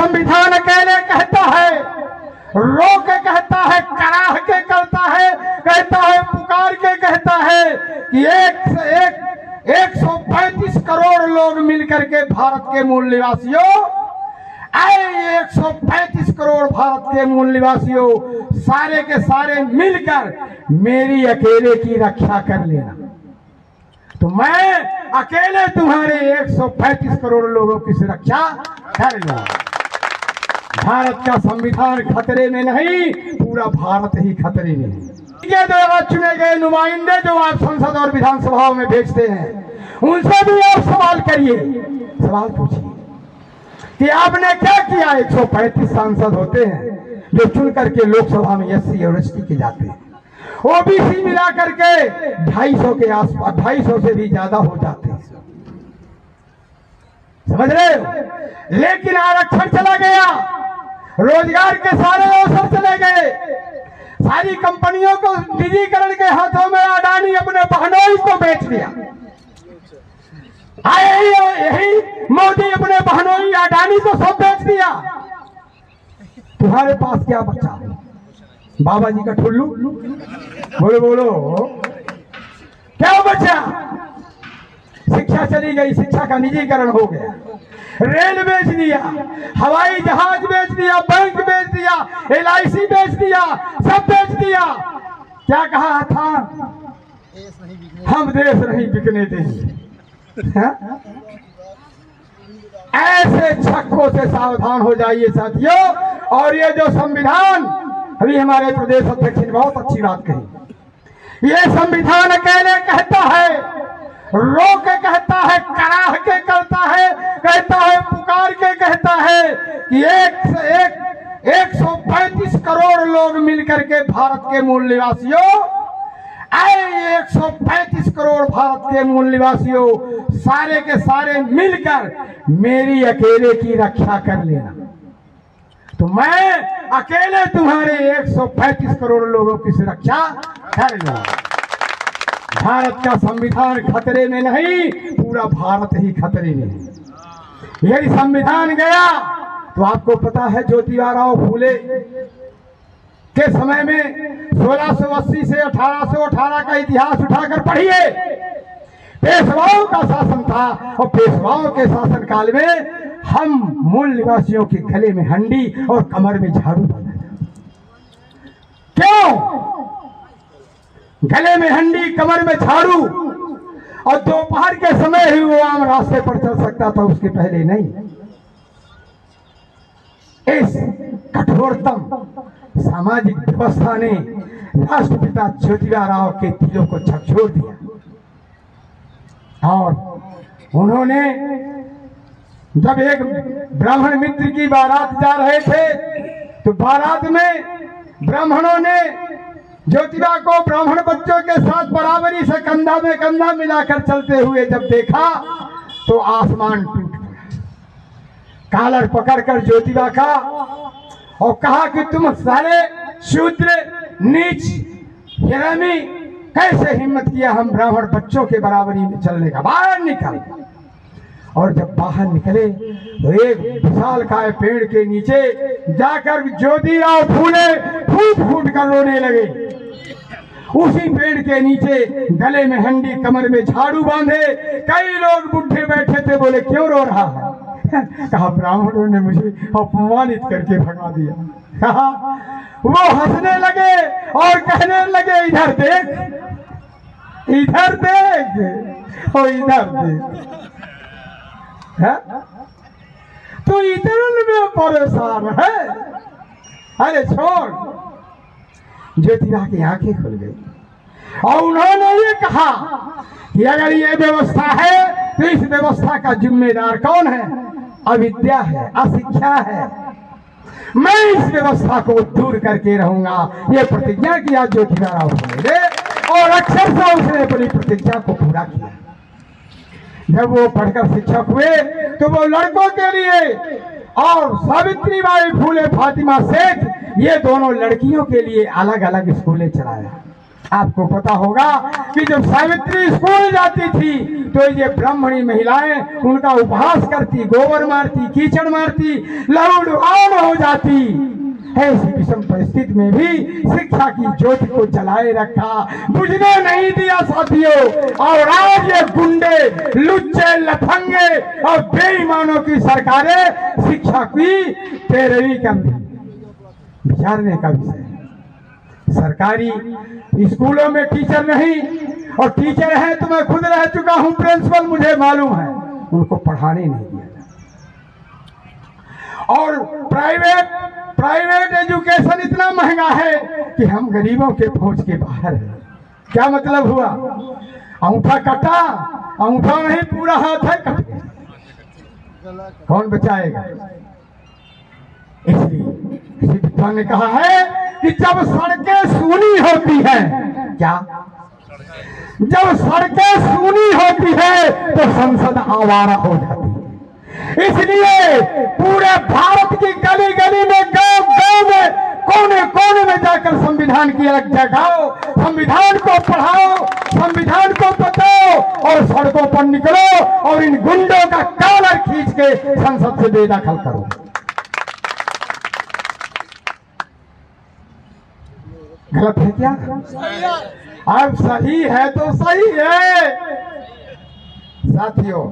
संविधान अकेले कहता है, रो के कहता है, कराह के करता है, कहता है, पुकार के कहता है कि 135 करोड़ लोग मिलकर के भारत के मूल निवासियों, 135 करोड़ भारत के मूल निवासियों, सारे के सारे मिलकर मेरी अकेले की रक्षा कर लेना। तो मैं अकेले तुम्हारे 135 करोड़ लोगों की सुरक्षा कर लूंगा। भारत का संविधान खतरे में नहीं, पूरा भारत ही खतरे में है। ये द्वारा चुने गए नुमाइंदे जो आप संसद और विधानसभाओं में भेजते हैं, उनसे भी आप सवाल करिए, सवाल पूछिए कि आपने क्या किया। 135 सांसद होते हैं जो चुन करके लोकसभा में SC और ST के जाते हैं, OBC मिला करके 250 के आसपास, 250 से भी ज्यादा हो जाते हैं, समझ रहे हो। लेकिन आरक्षण चला गया, रोजगार के सारे अवसर चले गए, सारी कंपनियों को निजीकरण के हाथों में अडानी अपने बहनोई को बेच दिया। यही मोदी अपने बहनोई अडानी को सब बेच दिया। तुम्हारे पास क्या बचा? बाबा जी का ठुल्लू, बोलो बोलो, क्या बचा? शिक्षा चली गई, शिक्षा का निजीकरण हो गया, रेल बेच दिया, हवाई जहाज बेच दिया, बैंक बेच दिया, LIC बेच दिया, सब बेच दिया। क्या कहा था? हम देश नहीं बिकने देंगे। ऐसे छक्कों से सावधान हो जाइए साथियों। और ये जो संविधान, अभी हमारे प्रदेश अध्यक्ष ने बहुत अच्छी बात कही, ये संविधान अकेले कहता है, रो के कहता है, कराह के करता है, कहता है, पुकार के कहता है कि 135 करोड़ लोग मिलकर के भारत के मूल निवासियों, 135 करोड़ भारत के मूल निवासियों, सारे के सारे मिलकर मेरी अकेले की रक्षा कर लेना। तो मैं अकेले तुम्हारे 135 करोड़ लोगों की सुरक्षा कर लूंगा। भारत का संविधान खतरे में नहीं, पूरा भारत ही खतरे में है। यदि संविधान गया तो आपको पता है ज्योतिबा फूले के समय में 1680 से 1818 का इतिहास उठाकर पढ़िए। पेशवाओं का शासन था और पेशवाओं के शासन काल में हम मूल निवासियों के गले में हंडी और कमर में झाड़ू बांधा था। क्यों? गले में हंडी, कमर में झाड़ू, और दोपहर के समय ही वो आम रास्ते पर चल सकता था, उसके पहले नहीं। इस कठोरतम सामाजिक व्यवस्था ने राष्ट्रपिता ज्योतिबा के दिलों को झकझोर दिया। और उन्होंने जब एक ब्राह्मण मित्र की बारात जा रहे थे, तो बारात में ब्राह्मणों ने ज्योतिबा को ब्राह्मण बच्चों के साथ बराबरी से कंधा में कंधा मिलाकर चलते हुए जब देखा तो आसमान टूट गया। कालर पकड़कर ज्योतिबा का और कहा कि तुम सारे शूद्र, नीच, हरामी, कैसे हिम्मत किया हम ब्राह्मण बच्चों के बराबरी में चलने का? बाहर निकल। और जब बाहर निकले तो एक विशालकाय पेड़ के नीचे जाकर ज्योतिराव फूले फूट फूट कर रोने लगे। उसी पेड़ के नीचे गले में हंडी, कमर में झाड़ू बांधे कई लोग बुढ़े बैठे थे। बोले क्यों रो रहा है? कहा ब्राह्मणों ने मुझे अपमानित करके भगा दिया। कहा वो हंसने लगे और कहने लगे इधर देख, इधर देख और इधर देख। तो इधर में परेशान है। अरे छोड़। ज्योतिबा की आंखें खुल गई और उन्होंने ये कहा कि अगर ये व्यवस्था है तो इस व्यवस्था का जिम्मेदार कौन है? अविद्या है, अशिक्षा है। मैं इस व्यवस्था को दूर करके रहूंगा, ये प्रतिज्ञा किया ज्योतिबा फूले ने और अक्षर से उसने अपनी प्रतिज्ञा को पूरा किया। जब वो पढ़कर शिक्षक हुए तो वो लड़कों के लिए और सावित्रीबाई फूले, फातिमा सेठ, ये दोनों लड़कियों के लिए अलग अलग स्कूलें चलाया। आपको पता होगा कि जब सावित्री स्कूल जाती थी तो ये ब्राह्मणी महिलाएं उनका उपहास करती, गोबर मारती, कीचड़ मारती, लहूलुहान हो जाती। ऐसी विषम परिस्थिति में भी शिक्षा की ज्योति को जलाए रखा, बुझने नहीं दिया साथियों। और आज ये गुंडे, लुच्चे, लफंगे और बेईमानों की सरकारें शिक्षा की पैरवी कर विचारने का विषय। सरकारी स्कूलों में टीचर नहीं, और टीचर है तो मैं खुद रह चुका हूं प्रिंसिपल, मुझे मालूम है, उनको पढ़ाने नहीं दिया। और प्राइवेट एजुकेशन इतना महंगा है कि हम गरीबों के पहुंच के बाहर हैं। क्या मतलब हुआ? अंगूठा कटा, अंगूठा नहीं पूरा हाथ है कट गया, कौन बचाएगा? इसलिए विद्वान ने कहा है कि जब सड़कें सूनी होती हैं, क्या जब सड़कें सूनी होती है तो संसद आवारा हो जाती है। इसलिए पूरे भारत की गली गली में, गांव गांव में, कोने कोने में जाकर संविधान की अलग जगाओ, संविधान को पढ़ाओ, संविधान को बताओ और सड़कों पर निकलो और इन गुंडों का कॉलर खींच के संसद से बेदखल करो। गलत है क्या? अब सही है तो सही है साथियों।